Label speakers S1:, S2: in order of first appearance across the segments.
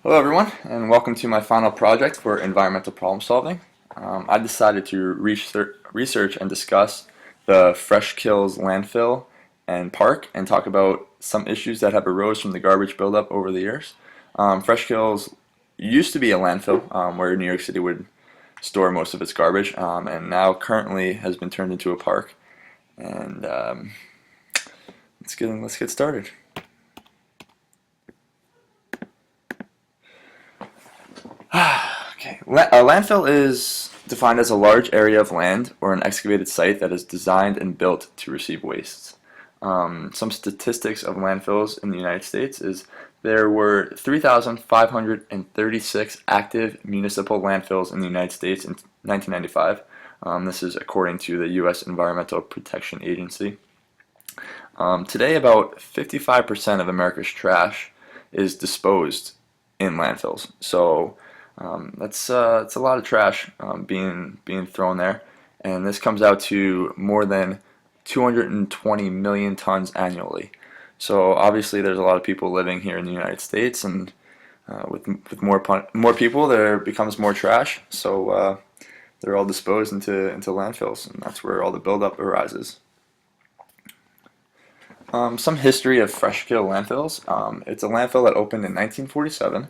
S1: Hello everyone, and welcome to my final project for environmental problem solving. I decided to research and discuss the FreshKill's landfill and park and talk about some issues that have arose from the garbage buildup over the years. FreshKill's used to be a landfill where New York City would store most of its garbage, and now currently has been turned into a park. And let's get started. Okay. A landfill is defined as a large area of land or an excavated site that is designed and built to receive wastes. Some statistics of landfills in the United States is there were 3,536 active municipal landfills in the United States in 1995. This is according to the U.S. Environmental Protection Agency. Today, about 55% of America's trash is disposed in landfills. So that's a lot of trash being thrown there, and this comes out to more than 220 million tons annually. So obviously, there's a lot of people living here in the United States, and with more people, there becomes more trash. So they're all disposed into landfills, and that's where all the buildup arises. Some history of FreshKill landfills. It's a landfill that opened in 1947.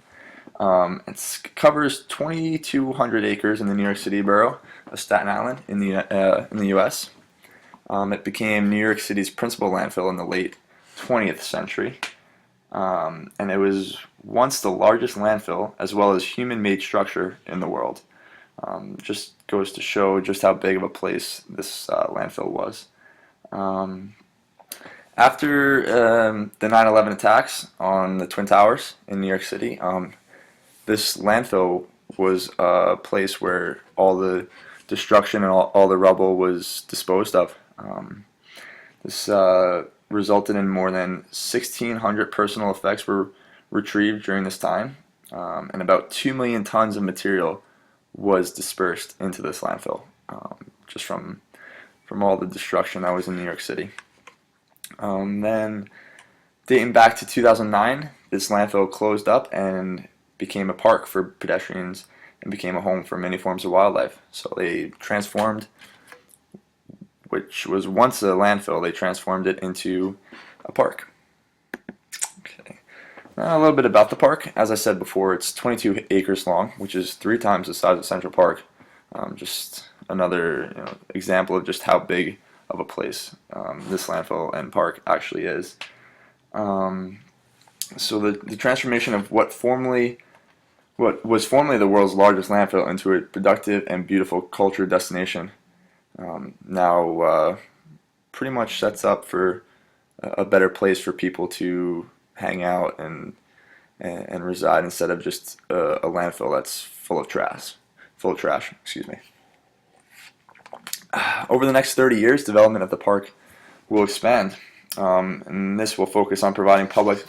S1: It covers 2,200 acres in the New York City borough of Staten Island in the U.S. It became New York City's principal landfill in the late 20th century, and it was once the largest landfill as well as human-made structure in the world. Just goes to show just how big of a place this landfill was. After the 9/11 attacks on the Twin Towers in New York City, this landfill was a place where all the destruction and all the rubble was disposed of. This resulted in more than 1,600 personal effects were retrieved during this time, and about 2 million tons of material was dispersed into this landfill, just from all the destruction that was in New York City. Then, dating back to 2009, this landfill closed up and became a park for pedestrians and became a home for many forms of wildlife. So they transformed, which was once a landfill, they transformed it into a park. Okay. Now a little bit about the park. As I said before, it's 22 acres long, which is 3 times the size of Central Park. Just another example of just how big of a place this landfill and park actually is. So the transformation of what was formerly the world's largest landfill into a productive and beautiful culture destination now pretty much sets up for a better place for people to hang out and reside instead of just a landfill that's full of trash. Excuse me. Over the next 30 years, development of the park will expand, and this will focus on providing public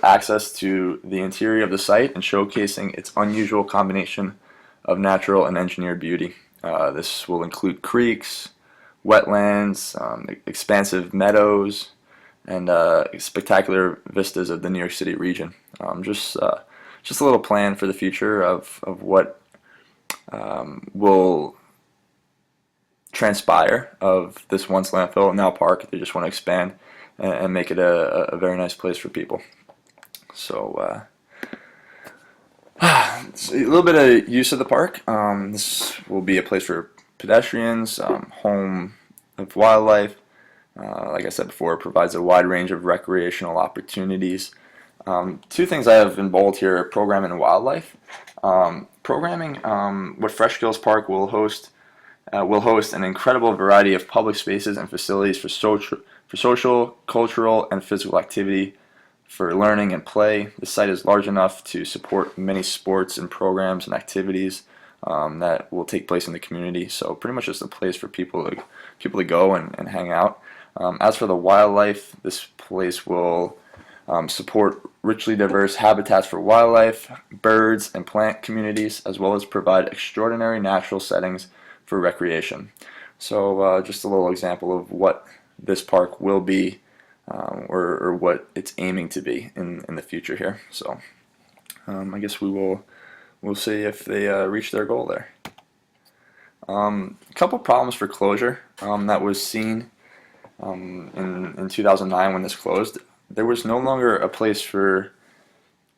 S1: access to the interior of the site and showcasing its unusual combination of natural and engineered beauty. This will include creeks, wetlands, expansive meadows, and spectacular vistas of the New York City region. Just a little plan for the future of what will transpire of this once landfill, now park. They just want to expand and make it a very nice place for people. So a little bit of use of the park. This will be a place for pedestrians, home of wildlife. Like I said before, it provides a wide range of recreational opportunities. 2 things I have in bold here are programming and wildlife. Programming, what FreshKills Park will host an incredible variety of public spaces and facilities for social, cultural, and physical activity, for learning and play. The site is large enough to support many sports and programs and activities that will take place in the community. So pretty much just a place for people to go and hang out. As for the wildlife, this place will support richly diverse habitats for wildlife, birds, and plant communities, as well as provide extraordinary natural settings for recreation. So just a little example of what this park will be, or what it's aiming to be in the future here. So I guess we'll see if they reach their goal there. A couple problems for closure that was seen in 2009 when this closed. There was no longer a place for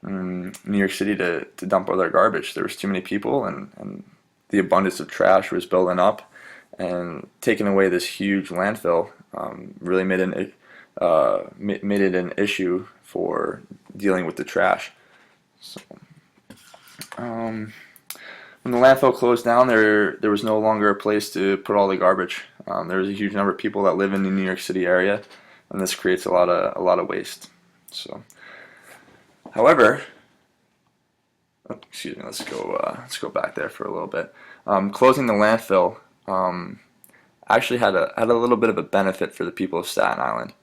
S1: New York City to dump all their garbage. There was too many people, and the abundance of trash was building up, and taking away this huge landfill really made it an issue for dealing with the trash. So, when the landfill closed down, there was no longer a place to put all the garbage. There was a huge number of people that live in the New York City area, and this creates a lot of waste. So, however, excuse me, let's go back there for a little bit. Closing the landfill actually had a little bit of a benefit for the people of Staten Island.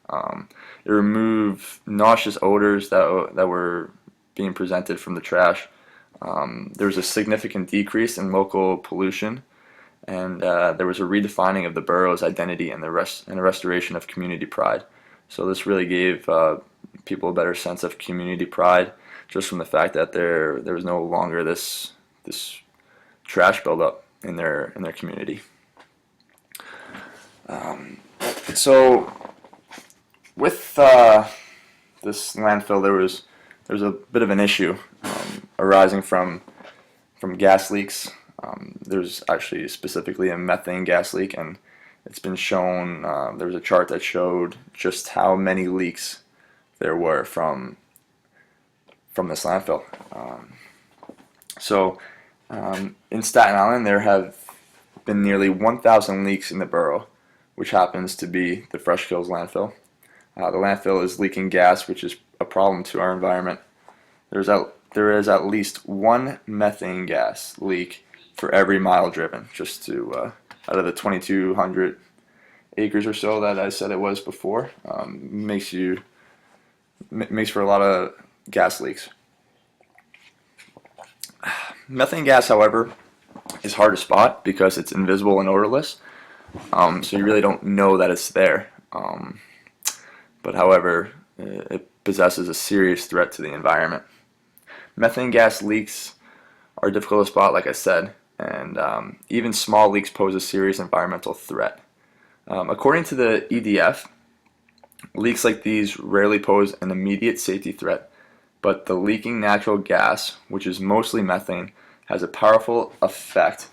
S1: It removed nauseous odors that were being presented from the trash. There was a significant decrease in local pollution, and there was a redefining of the borough's identity and a restoration of community pride. So this really gave people a better sense of community pride, just from the fact that there was no longer this trash buildup in their community. So with this landfill, there was a bit of an issue arising from gas leaks. There's actually specifically a methane gas leak, and it's been shown. There was a chart that showed just how many leaks there were from this landfill. In Staten Island, there have been nearly 1,000 leaks in the borough, which happens to be the FreshKill's landfill. The landfill is leaking gas, which is a problem to our environment. There is at least one methane gas leak for every mile driven, just to out of the 2,200 acres or so that I said it was before. Makes for a lot of gas leaks. Methane gas, however, is hard to spot because it's invisible and odorless, so you really don't know that it's there. But however, it possesses a serious threat to the environment. Methane gas leaks are difficult to spot, like I said, and even small leaks pose a serious environmental threat. According to the EDF, leaks like these rarely pose an immediate safety threat, but the leaking natural gas, which is mostly methane, has a powerful effect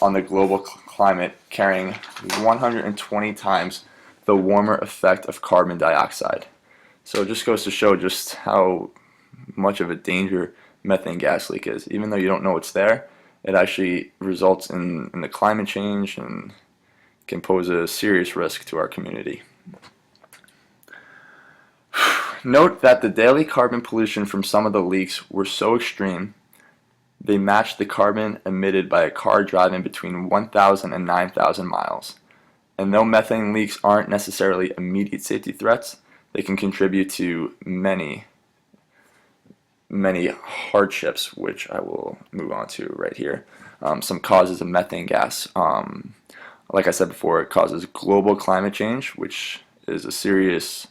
S1: on the global climate, carrying 120 times the warmer effect of carbon dioxide. So it just goes to show just how much of a danger methane gas leak is. Even though you don't know it's there, it actually results in the climate change and can pose a serious risk to our community. Note that the daily carbon pollution from some of the leaks were so extreme, they matched the carbon emitted by a car driving between 1,000 and 9,000 miles. And though methane leaks aren't necessarily immediate safety threats, they can contribute to many hardships, which I will move on to right here. Some causes of methane gas. Like I said before, it causes global climate change, which is a serious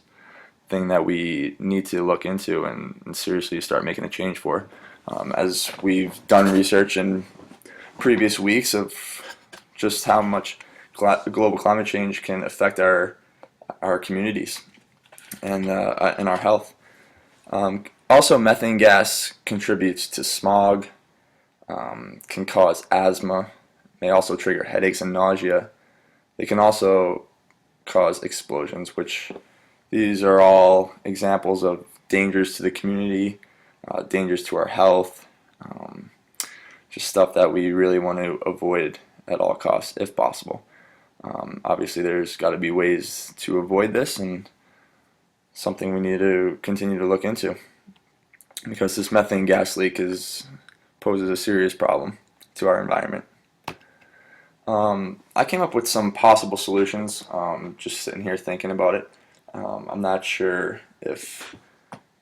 S1: thing that we need to look into and seriously start making a change for. As we've done research in previous weeks of just how much global climate change can affect our communities and our health. Also, methane gas contributes to smog, can cause asthma, may also trigger headaches and nausea. They can also cause explosions, which these are all examples of dangers to the community, dangers to our health, just stuff that we really want to avoid at all costs if possible. Obviously there's got to be ways to avoid this, and something we need to continue to look into, because this methane gas leak poses a serious problem to our environment. I came up with some possible solutions, just sitting here thinking about it. I'm not sure if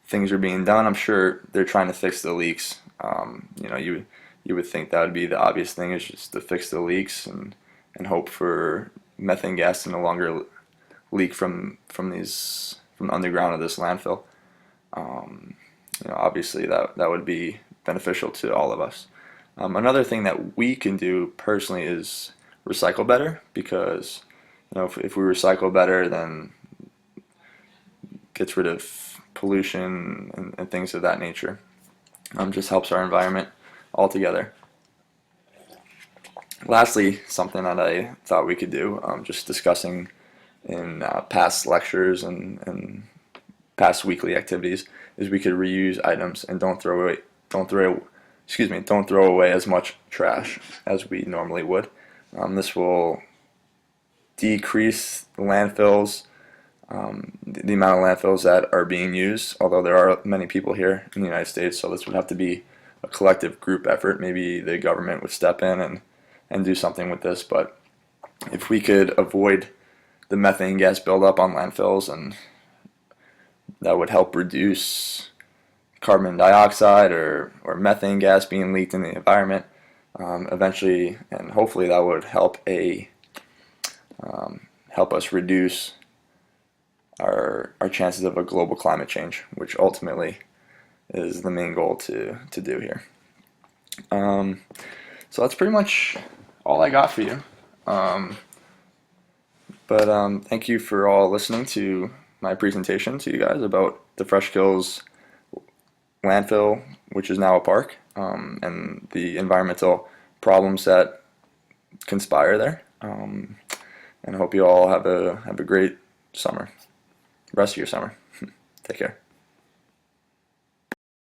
S1: things are being done. I'm sure they're trying to fix the leaks. You would think that would be the obvious thing, is just to fix the leaks and hope for methane gas to no longer leak from the underground of this landfill. Obviously that would be beneficial to all of us. Another thing that we can do personally is recycle better, because if we recycle better, then gets rid of pollution and things of that nature. Just helps our environment altogether. Lastly, something that I thought we could do, just discussing in past lectures and past weekly activities, is we could reuse items and don't throw away as much trash as we normally would. This will decrease the landfills, the amount of landfills that are being used, although there are many people here in the United States, so this would have to be a collective group effort. Maybe the government would step in and do something with this, but if we could avoid the methane gas buildup on landfills, and that would help reduce carbon dioxide or methane gas being leaked in the environment, eventually, and hopefully that would help us reduce our chances of a global climate change, which ultimately is the main goal to do here. So that's pretty much all I got for you. But thank you for all listening to my presentation to you guys about the FreshKill's landfill, which is now a park, and the environmental problems that conspire there. And I hope you all have a great summer, rest of your summer. Take care.